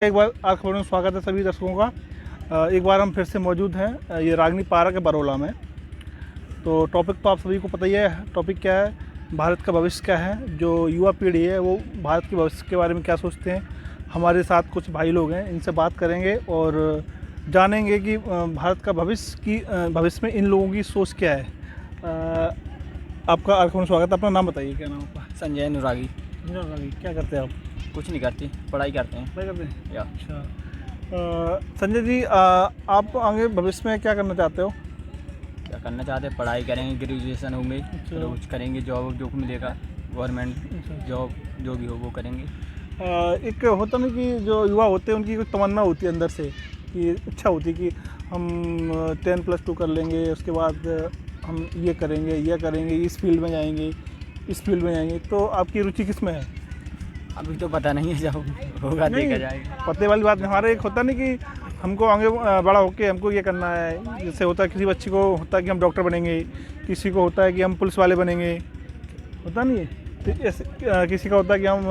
एक बार आज खबरों में स्वागत है सभी दर्शकों का। एक बार हम फिर से मौजूद हैं ये रागनी पार्क है बरोला में। तो टॉपिक तो आप सभी को पता ही है। टॉपिक क्या है, भारत का भविष्य क्या है। जो युवा पीढ़ी है वो भारत के भविष्य के बारे में क्या सोचते हैं। हमारे साथ कुछ भाई लोग हैं, इनसे बात करेंगे और जानेंगे कि भारत का भविष्य में इन लोगों की सोच क्या है। आपका आज खबरों में स्वागत है। अपना नाम बताइए, क्या नाम आपका? संजय अनुरागी। क्या करते हैं आप? कुछ नहीं करती, पढ़ाई करते हैं। पढ़ाई करते हैं? या अच्छा। संजय जी, आप आगे भविष्य में क्या करना चाहते हो? क्या करना चाहते हैं? पढ़ाई करेंगे, ग्रेजुएशन होंगे, फिर कुछ करेंगे, जॉब जो मिलेगा, गवर्नमेंट जॉब जो भी हो वो करेंगे। एक होता ना कि जो युवा होते हैं उनकी कुछ तमन्ना होती है अंदर से, कि इच्छा होती है कि हम 10+2 कर लेंगे, उसके बाद हम ये करेंगे, इस फील्ड में जाएंगे। तो आपकी रुचि किस में है? अभी तो पता नहीं है, जब होगा देखा जाएगा। पते वाली बात नहीं। हमारा एक होता नहीं कि हमको आगे बड़ा होके हमको ये करना है। जैसे होता है किसी बच्चे को होता है कि हम डॉक्टर बनेंगे, किसी को होता है कि हम पुलिस वाले बनेंगे, होता नहीं है। तो ऐसे किसी का होता है कि हम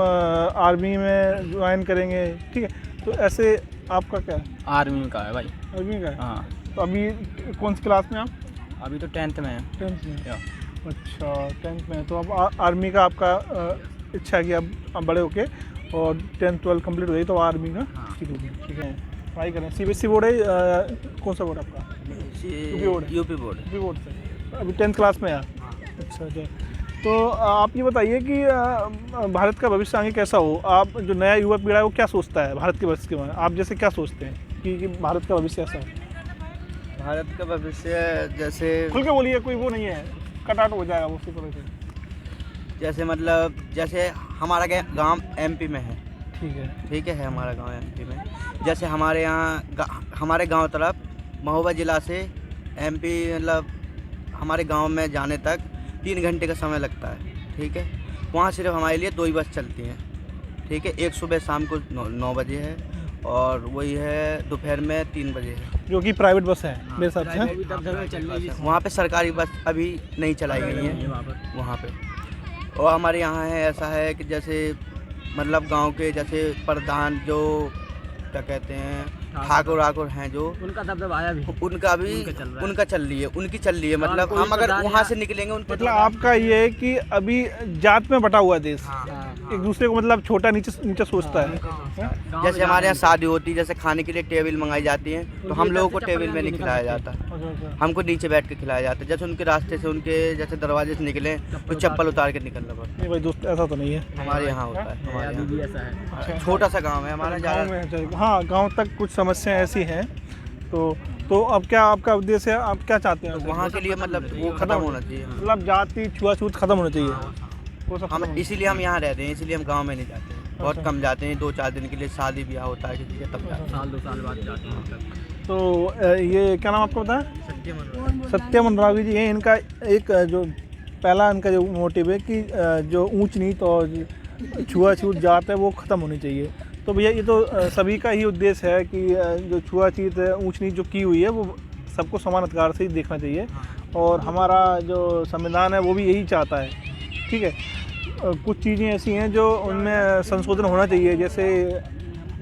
आर्मी में ज्वाइन करेंगे, ठीक है। तो ऐसे आपका क्या है? आर्मी का है भाई। आर्मी का है? हाँ। तो अभी कौन सी क्लास में आप? अभी तो 10th में है। 10th में? या अच्छा, 10th में। तो अब आर्मी का आपका इच्छा है कि अब बड़े होके और 10th 12 कंप्लीट हो जाए तो आर्मी का ठीक होगी, ठीक है। ट्राई करें। सीबीएसई बोर्ड है? कौन सा बोर्ड आपका? UP board. यूपी बोर्ड से अभी 10th क्लास में है? अच्छा। तो आप ये बताइए कि भारत का भविष्य आगे कैसा हो। आप जो नया युवा पीढ़ा है वो क्या सोचता है भारत के भविष्य के बारे में? आप जैसे क्या सोचते हैं कि भारत का भविष्य ऐसा हो? भारत का भविष्य जैसे खुल के बोलिए, कोई वो नहीं है, कट आउट हो जाएगा उसी तरह से। जैसे हमारा गांव एमपी में है। ठीक है। हमारा गांव एमपी में। जैसे हमारे यहाँ हमारे गांव तरफ महोबा ज़िला से एमपी मतलब हमारे गांव में जाने तक 3 घंटे का समय लगता है, ठीक है। वहाँ सिर्फ हमारे लिए 2 ही बस चलती हैं, ठीक है। एक सुबह शाम को 9 बजे है और वही है दोपहर में 3 बजे है, जो कि प्राइवेट बस है मेरे हिसाब से। वहाँ पे सरकारी बस अभी नहीं चलाई गई है वहाँ पे। और हमारे यहाँ है ऐसा है कि जैसे मतलब गांव के जैसे प्रधान जो क्या कहते हैं ठाकुर हैं जो उनका दबदबा आया भी, उनका चल रही है मतलब हम अगर वहाँ से निकलेंगे उनके मतलब आपका ये है कि अभी जात में बटा हुआ है देश। एक दूसरे को मतलब छोटा नीचे सोचता है। जैसे हमारे यहाँ शादी होती है, जैसे खाने के लिए टेबल मंगाई जाती है तो हम लोगों को टेबल में नहीं खिलाया जाता, हमको नीचे बैठ के खिलाया जाता है। जैसे उनके रास्ते से उनके जैसे दरवाजे से निकले तो चप्पल उतार के निकलना पड़ता नहीं भाई दोस्त, ऐसा तो नहीं है हमारे यहाँ होता है। हमारे अभी भी यहाँ ऐसा है। अच्छा। छोटा सा गाँव है हमारा, गाँव में। हाँ, गाँव तक कुछ समस्याएं ऐसी हैं। तो अब क्या आपका उद्देश्य है? आप क्या चाहते हैं? वहाँ के लिए मतलब वो खत्म होना चाहिए। मतलब जाति छुआछूत खत्म होना चाहिए, वो सब हम खत्म। इसीलिए हम यहाँ रहते हैं, इसीलिए हम गांव में नहीं जाते हैं। बहुत अच्छा। कम जाते हैं, 2-4 दिन के लिए शादी ब्याह होता है किसी का तब जाते हैं। साल 2 साल बाद जाते हैं। तो ये क्या नाम आपका बताया? सत्यम अनुरागी जी हैं। इनका एक जो पहला इनका जो मोटिव है कि जो ऊंच नीच और छुआछूत जात है वो ख़त्म होनी चाहिए। तो भैया ये तो सभी का ही उद्देश्य है कि जो छुआछूत ऊंच नीच जो की हुई है वो सबको समान अधिकार से ही देखना चाहिए। और हमारा जो संविधान है वो भी यही चाहता है, ठीक है। कुछ चीज़ें ऐसी हैं जो उनमें संशोधन होना चाहिए, जैसे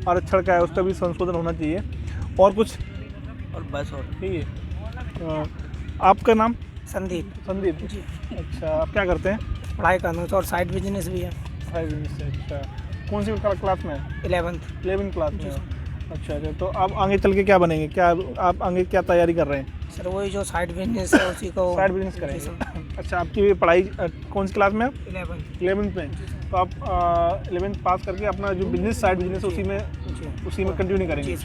आरक्षण का है उसका भी संशोधन होना चाहिए। और कुछ और बस और ठीक है। आपका नाम? संदीप जी। अच्छा, आप क्या करते हैं? पढ़ाई करना और साइड बिजनेस भी है। साइड बिजनेस से। अच्छा, कौन सी क्लास में है? 11th क्लास में। अच्छा। तो आप आगे चल के क्या बनेंगे? क्या आप आगे क्या तैयारी कर रहे हैं? सर वही जो साइड बिजनेस है उसी को साइड बिजनेस करेंगे। अच्छा, आपकी पढ़ाई कौन सी क्लास में है? 11th में। तो आप 11th पास करके अपना जो बिजनेस साइड बिजनेस है उसी में कंटिन्यू करेंगे।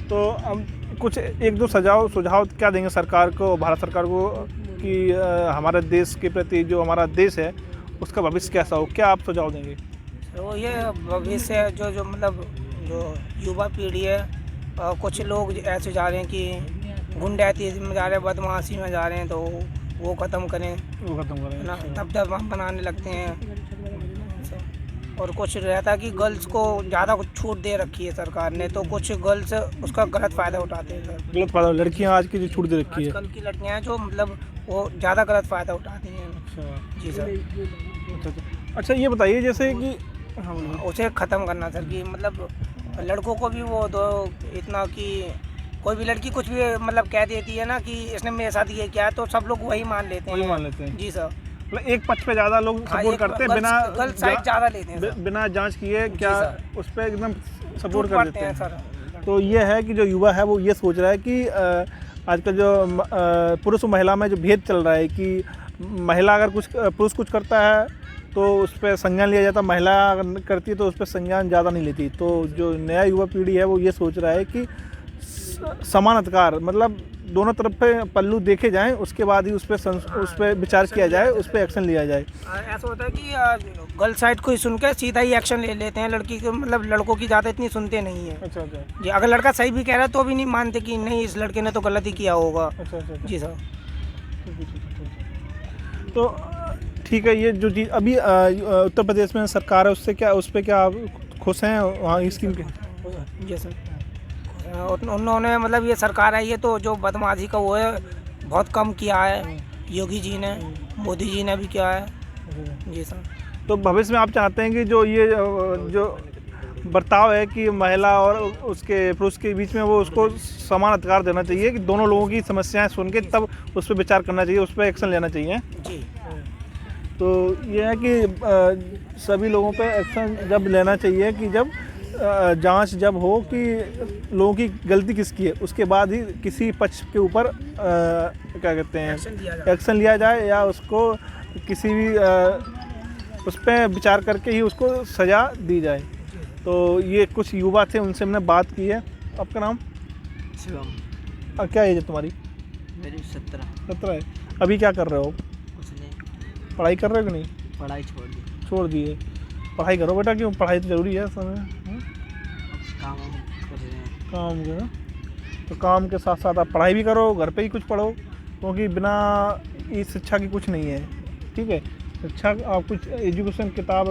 तो अब कुछ 1-2 सुझाव क्या देंगे सरकार को, भारत सरकार को, कि हमारे देश के प्रति जो हमारा देश है उसका भविष्य कैसा हो? क्या आप सुझाव देंगे? तो ये भविष्य जो मतलब जो युवा पीढ़ी है, कुछ लोग ऐसे जा रहे हैं कि गुंडैती में जा रहे हैं, बदमाशी में जा रहे हैं, तो वो ख़त्म करें ना। दबदबा बनाने लगते हैं। और कुछ रहता है कि गर्ल्स को ज़्यादा कुछ छूट दे रखी है सरकार ने, तो कुछ गर्ल्स उसका गलत फ़ायदा उठाते हैं। गलत फ़ायदा लड़कियाँ आज की जो छूट दे रखी है, आजकल की लड़कियाँ हैं जो मतलब वो ज़्यादा गलत फ़ायदा उठाती हैं। अच्छा जी सर। अच्छा, ये बताइए जैसे कि उसे ख़त्म करना सर कि मतलब लड़कों को भी वो दो इतना कि कोई भी लड़की कुछ भी मतलब कह देती है ना कि इसने मेरे साथ ये किया है, तो सब लोग वही मान लेते हैं। वही मान लेते हैं। जी सर। मतलब एक पक्ष पे ज़्यादा लोग हाँ, सपोर्ट एक करते हैं, बिना गर्ल्स साइड ज़्यादा लेते हैं सर। बिना जांच किए क्या सर। उस पर एकदम सपोर्ट टूट कर पड़ते देते हैं हैं। सर। तो ये है कि जो युवा है वो ये सोच रहा है कि आजकल जो पुरुष और महिला में जो भेद चल रहा है कि महिला अगर कुछ पुरुष कुछ करता है तो उस पर संज्ञान लिया जाता है, महिला अगर करती है तो उस पर संज्ञान ज़्यादा नहीं लेती। तो जो नया युवा पीढ़ी है वो ये सोच रहा है कि समान अधिकार, मतलब दोनों तरफ पे पल्लू देखे जाएं, उसके बाद ही उस पर विचार किया जाए, उस पर एक्शन लिया जाए। ऐसा होता है कि गर्ल साइड को ही सुन के सीधा ही एक्शन ले लेते हैं, लड़की को मतलब लड़कों की ज़्यादा इतनी सुनते नहीं है। अच्छा अच्छा। जी, अगर लड़का सही भी कह रहा है तो भी नहीं मानते कि नहीं इस लड़के ने तो गलत ही किया होगा। अच्छा अच्छा। जी सर। तो ठीक है, ये जो चीज़ अभी उत्तर प्रदेश में सरकार है उससे क्या, उस पर क्या आप खुश हैं वहाँ स्कीम के? जी सर। उन्होंने मतलब ये सरकार आई है तो जो बदमाशी का वो है बहुत कम किया है, योगी जी ने, मोदी जी ने भी किया है। जी सर। तो भविष्य में आप चाहते हैं कि जो ये जो बर्ताव है कि महिला और उसके पुरुष के बीच में वो उसको समान अधिकार देना चाहिए, कि दोनों लोगों की समस्याएं सुन के तब उस पर विचार करना चाहिए, उस पर एक्शन लेना चाहिए। जी। तो ये है कि सभी लोगों पे एक्शन जब लेना चाहिए कि जब जांच जब हो कि लोगों की गलती किसकी है, उसके बाद ही किसी पक्ष के ऊपर क्या कहते हैं एक्शन लिया जाए, या उसको किसी भी उस पर विचार करके ही उसको सज़ा दी जाए। तो ये कुछ युवा थे, उनसे हमने बात की है। आपका नाम? शिवम। क्या एज है तुम्हारी? मेरी 17 है। अभी क्या कर रहे हो? कुछ नहीं, पढ़ाई कर रहे हो कि नहीं? पढ़ाई छोड़ दी। छोड़ दिए। पढ़ाई करो बेटा, क्यों, पढ़ाई तो ज़रूरी है समय। काम कर रहे हैं। काम करो, तो काम के साथ साथ आप पढ़ाई भी करो, घर पे ही कुछ पढ़ो, क्योंकि बिना इस शिक्षा की कुछ नहीं है। ठीक है, शिक्षा आप कुछ एजुकेशन किताब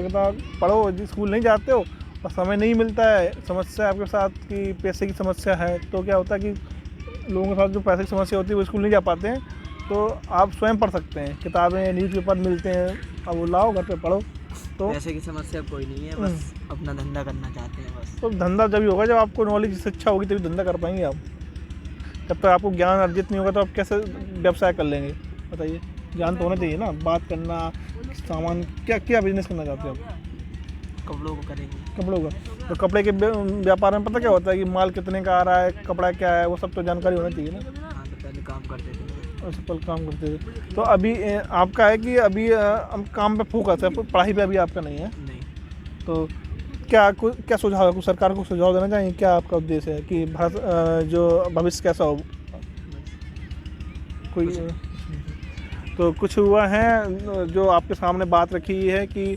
पढ़ो। स्कूल नहीं जाते हो और समय नहीं मिलता है, समस्या आपके साथ कि पैसे की समस्या है, तो क्या होता है कि लोगों के साथ जो पैसे की समस्या होती है वो स्कूल नहीं जा पाते हैं, तो आप स्वयं पढ़ सकते हैं। किताबें, न्यूज़पेपर मिलते हैं, अब वो लाओ, घर पे पढ़ो। तो पैसे की समस्या कोई नहीं है, बस अपना धंधा करना चाहते हैं बस। तो धंधा जब ही होगा जब आपको नॉलेज शिक्षा होगी, तभी धंधा कर पाएंगे आप। जब तक आपको ज्ञान अर्जित नहीं होगा तो आप कैसे व्यवसाय कर लेंगे, बताइए। ज्ञान तो होना चाहिए ना, बात करना, सामान क्या बिजनेस करना चाहते हो आप? कपड़ों को करेंगे। कपड़ों का? तो कपड़े के व्यापार में पता क्या होता है कि माल कितने का आ रहा है, कपड़ा क्या है, वो सब तो जानकारी होना चाहिए ना। हाँ, तो पहले काम करते थे। उस पर काम करते थे। तो अभी आपका है कि अभी हम काम पे फोकस है, पढ़ाई पे अभी आपका नहीं है। नहीं। तो क्या सुझाव है, कुछ सरकार को सुझाव देना चाहिए? क्या आपका उद्देश्य है कि भारत जो भविष्य कैसा हो? कोई तो कुछ हुआ है जो आपके सामने बात रखी है कि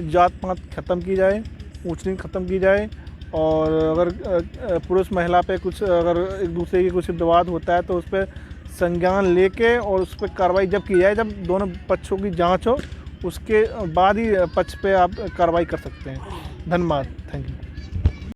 जात पात ख़त्म की जाए, ऊंच नीच ख़त्म की जाए, और अगर पुरुष महिला पे कुछ अगर एक दूसरे की कुछ विवाद होता है तो उस पर संज्ञान लेके और उस पर कार्रवाई जब की जाए, जब दोनों पक्षों की जांच हो, उसके बाद ही पक्ष पे आप कार्रवाई कर सकते हैं। धन्यवाद, थैंक यू।